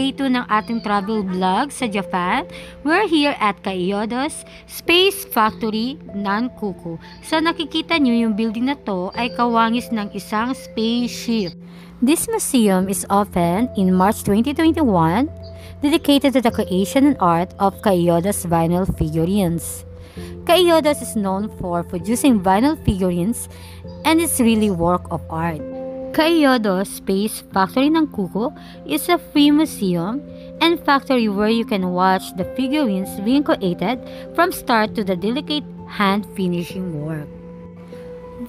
day 2 ng ating travel vlog sa Japan. We're here at Kyoto's Space Factory Nankoku. Sa nakikita nyo yung building na to ay kawangis ng isang spaceship. This museum is opened in March 2021, dedicated to the creation and art of Kyoto's vinyl figurines. Kyoto's is known for producing vinyl figurines and it's really work of art. Kyoto Space Factory Nankoku is a free museum and factory where you can watch the figurines being created from start to the delicate hand finishing work.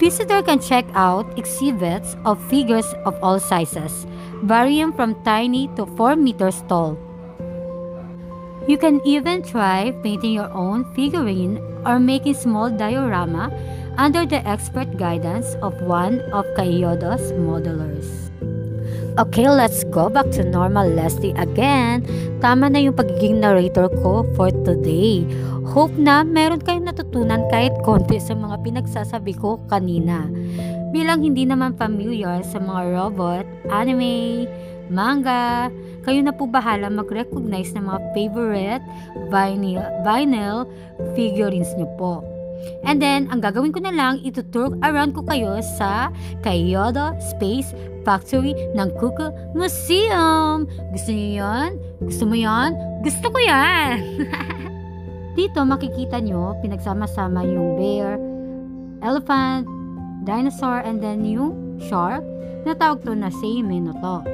Visitor can check out exhibits of figures of all sizes, varying from tiny to 4 meters tall. You can even try painting your own figurine or making small diorama under the expert guidance of one of Kyoto's modelers. Okay, let's go back to normal Leslie again. Tama na yung pagiging narrator ko for today. Hope na meron kayong natutunan kahit konti sa mga pinagsasabi ko kanina. Bilang hindi naman familiar sa mga robot, anime, manga, kayo na po bahala mag-recognize ng mga favorite vinyl figurines nyo po. And then, ang gagawin ko na lang, itutur around ko kayo sa Kyoto Space Factory Nankoku Museum. Gusto niyo yan? Gusto mo yan? Gusto ko yan! Dito makikita nyo, pinagsama-sama yung bear, elephant, dinosaur, and then yung shark, na tawag to na seimei no to,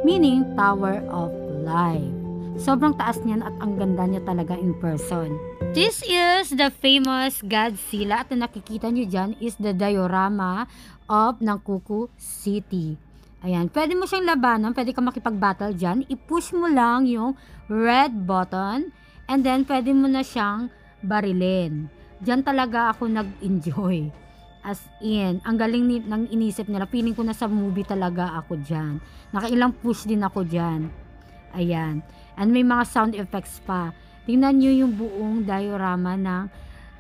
meaning Tower of Life. Sobrang taas niyan at ang ganda niya talaga in person. This is the famous Godzilla at na nakikita niyo dyan is the diorama of Nankoku City. Ayan, pwede mo siyang labanan, pwede ka makipag-battle dyan. I-push mo lang yung red button and then pwede mo na siyang barilin. Dyan talaga ako nag-enjoy. As in, ang galing ng inisip nila. Feeling ko na sa movie talaga ako dyan. Nakailang push din ako dyan. Ayan. And may mga sound effects pa. Tingnan nyo yung buong diorama ng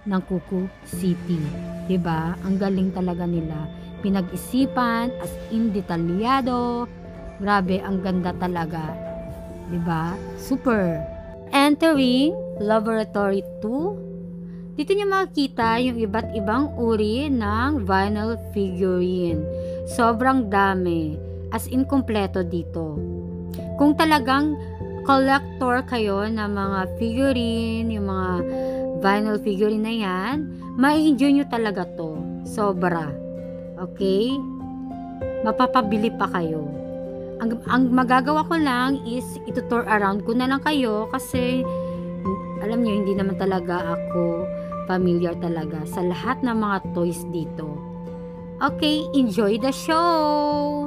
Nankoku City. Diba? Ang galing talaga nila. Pinag-isipan, as in detalyado. Grabe, ang ganda talaga. Diba? Super. Entering Laboratory 2. Dito nyo makikita yung iba't ibang uri ng vinyl figurine. Sobrang dami. As in, kompleto dito. Kung talagang collector kayo ng mga figurine, yung mga vinyl figurine na yan, mai-enjoy nyo talaga to. Sobra. Okay? Mapapabili pa kayo. Ang magagawa ko lang is itutur around ko na lang kayo kasi alam nyo, hindi naman talaga ako familiar talaga sa lahat ng mga toys dito. Okay, enjoy the show!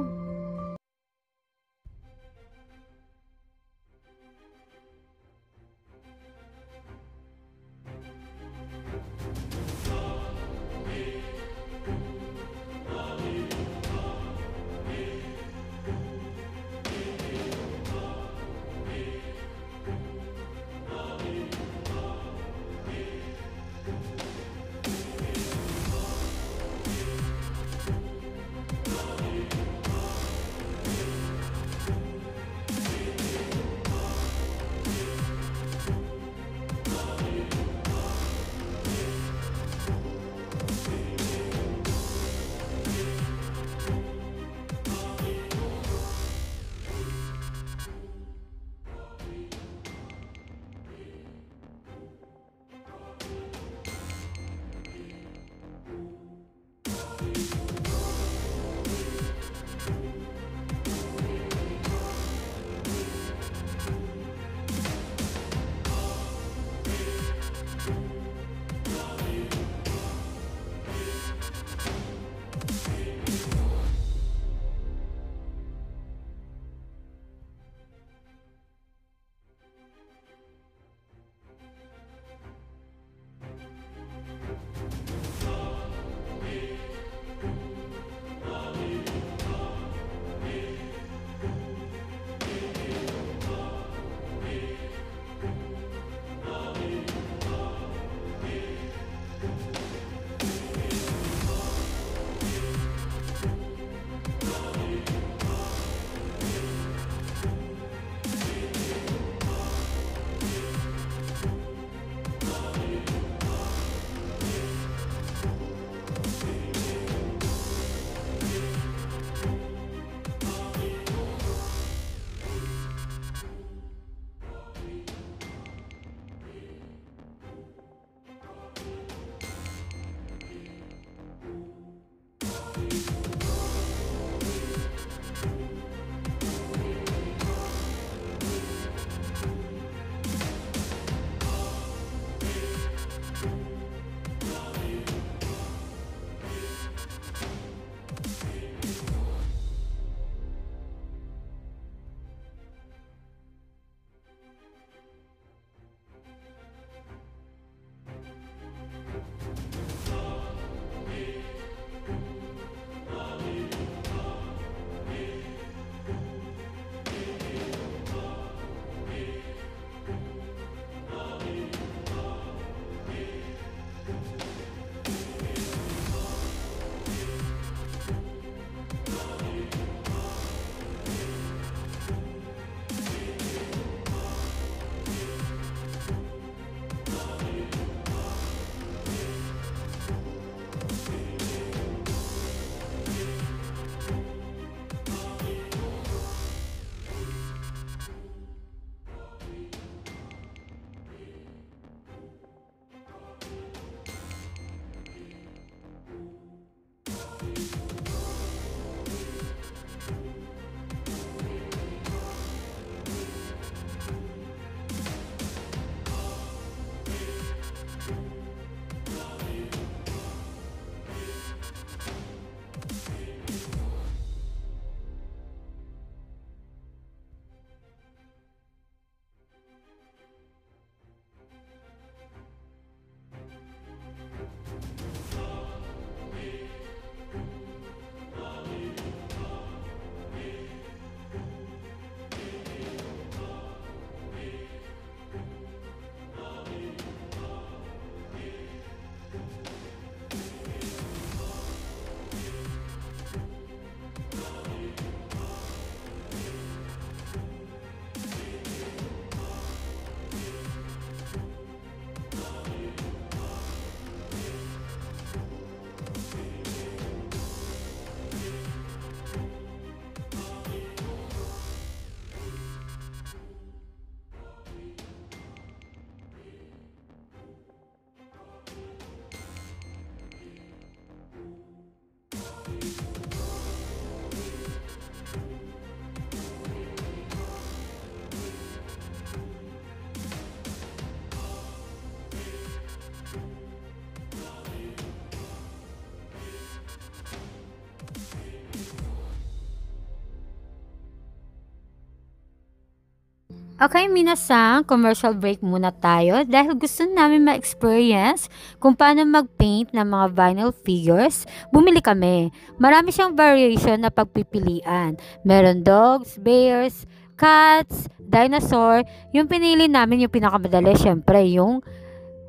Okay, minasang, commercial break muna tayo dahil gusto namin ma-experience kung paano mag-paint ng mga vinyl figures. Bumili kami. Marami siyang variation na pagpipilian. Meron dogs, bears, cats, dinosaur. Yung pinili namin yung pinakamadali, syempre, yung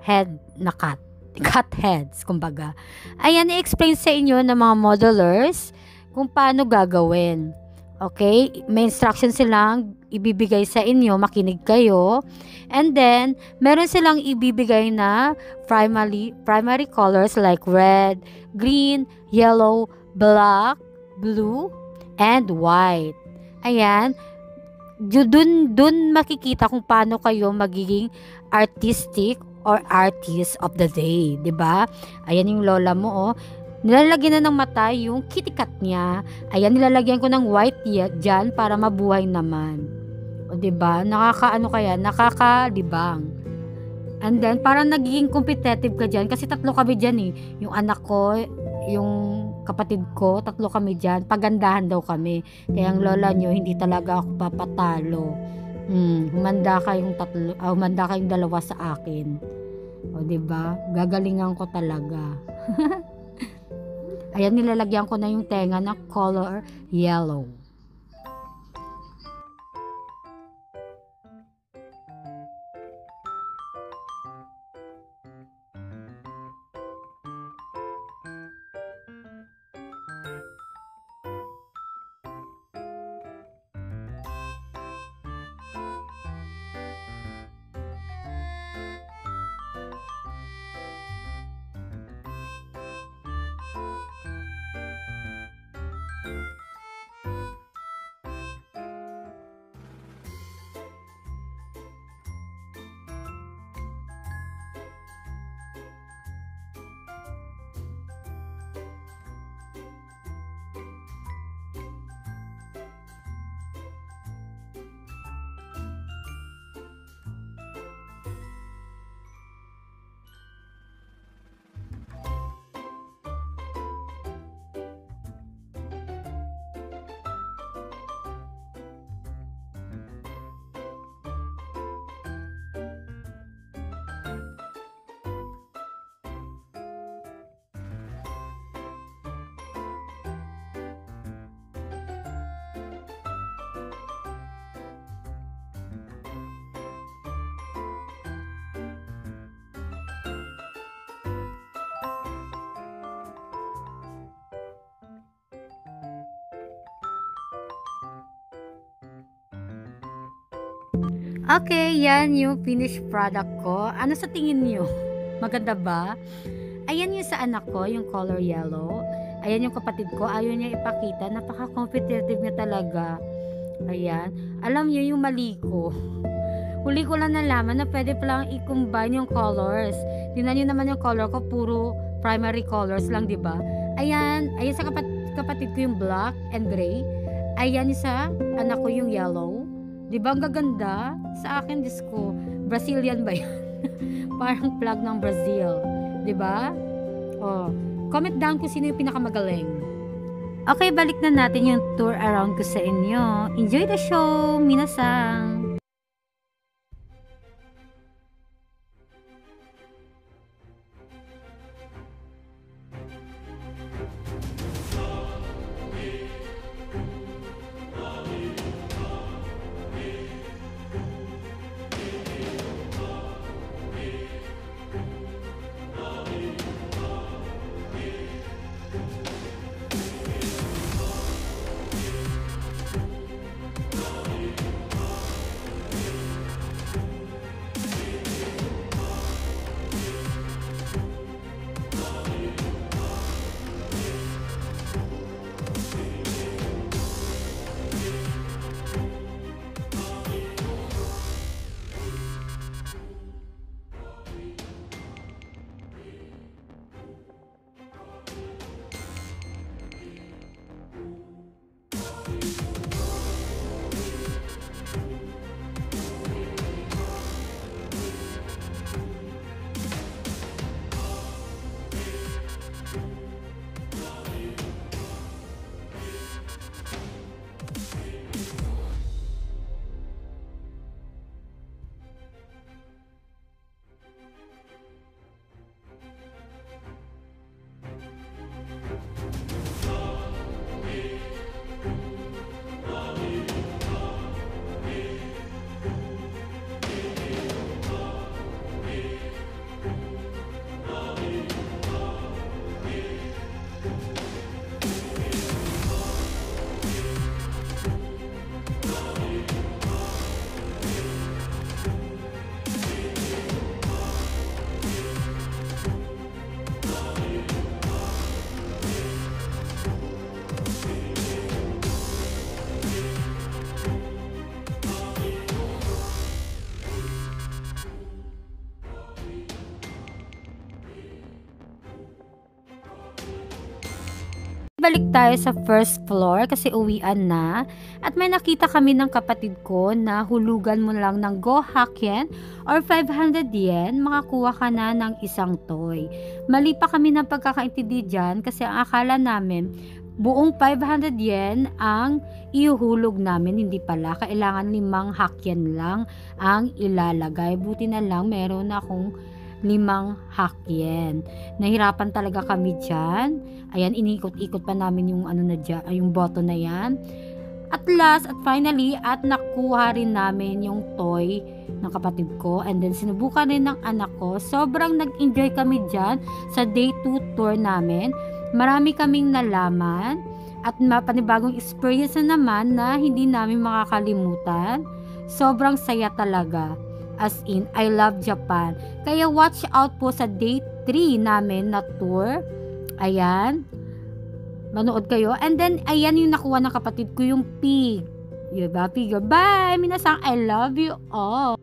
head na cat. Cat heads, kumbaga. Ayan, i-explain sa inyo ng mga modelers kung paano gagawin. Okay? May instruction silang ibibigay sa inyo, makinig kayo. And then, meron silang ibibigay na primary colors like red, green, yellow, black, blue, and white. Ayan. Dun makikita kung paano kayo magiging artistic or artist of the day. 'Di ba? Ayan yung lola mo, oh. Nilalagyan na ng mata yung kitty cat niya. Ayan, nilalagyan ko ng white dyan para mabuhay naman. O, diba? Nakakalibang. And then, parang nagiging competitive ka dyan. Kasi tatlo kami dyan eh. Yung anak ko, yung kapatid ko, tatlo kami dyan. Pagandahan daw kami. Kaya ang lola nyo, hindi talaga ako papatalo. Humanda kayong dalawa sa akin. O, diba? Gagalingan ko talaga. Ayan, nilalagyan ko na yung tenga na color yellow. Okay, yan yung finished product ko. Ano sa tingin nyo? Maganda ba? Ayan yung sa anak ko, yung color yellow. Ayan yung kapatid ko, ayaw niya ipakita. Napaka-competitive niya talaga. Ayan. Alam niyo yung mali ko. Huli ko lang nalaman na pwede palang i-combine yung colors. Tingnan niyo naman yung color ko, puro primary colors lang, di ba? Ayan. Ayan sa kapatid ko yung black and gray. Ayan yung sa anak ko yung yellow. Di ba ang gaganda? Sa akin, Diyos ko, Brazilian ba yan? Parang flag ng Brazil. Di ba? Oh, comment down kung sino yung pinakamagaling. Okay, balik na natin yung tour around ko sa inyo. Enjoy the show, minasang! balik tayo sa first floor kasi uwian na. At may nakita kami ng kapatid ko na hulugan mo lang ng Go Hack-yen or 500 yen, makakuha ka na ng isang toy. Mali pa kami ng pagkakaintindi dyan kasi ang akala namin buong 500 yen ang ihuhulog namin, hindi pala. Kailangan 5 Hack-yen lang ang ilalagay. Buti na lang meron akong 5 Hack-yen. Nahirapan talaga kami dyan. Ayan, inikot-ikot pa namin yung ano na dyan, yung button na yan. At last, at finally, at nakuha rin namin yung toy ng kapatid ko. And then, sinubukan rin ng anak ko. Sobrang nag-enjoy kami dyan sa day 2 tour namin. Marami kaming nalaman at mapanibagong experience na naman na hindi namin makakalimutan. Sobrang saya talaga. As in, I love Japan. Kaya watch out po sa day 3 namin na tour. Ayan. Manood kayo. And then, ayan yung nakuha ng kapatid ko, yung pig. Diba, pig? Bye! Minasang, I love you all.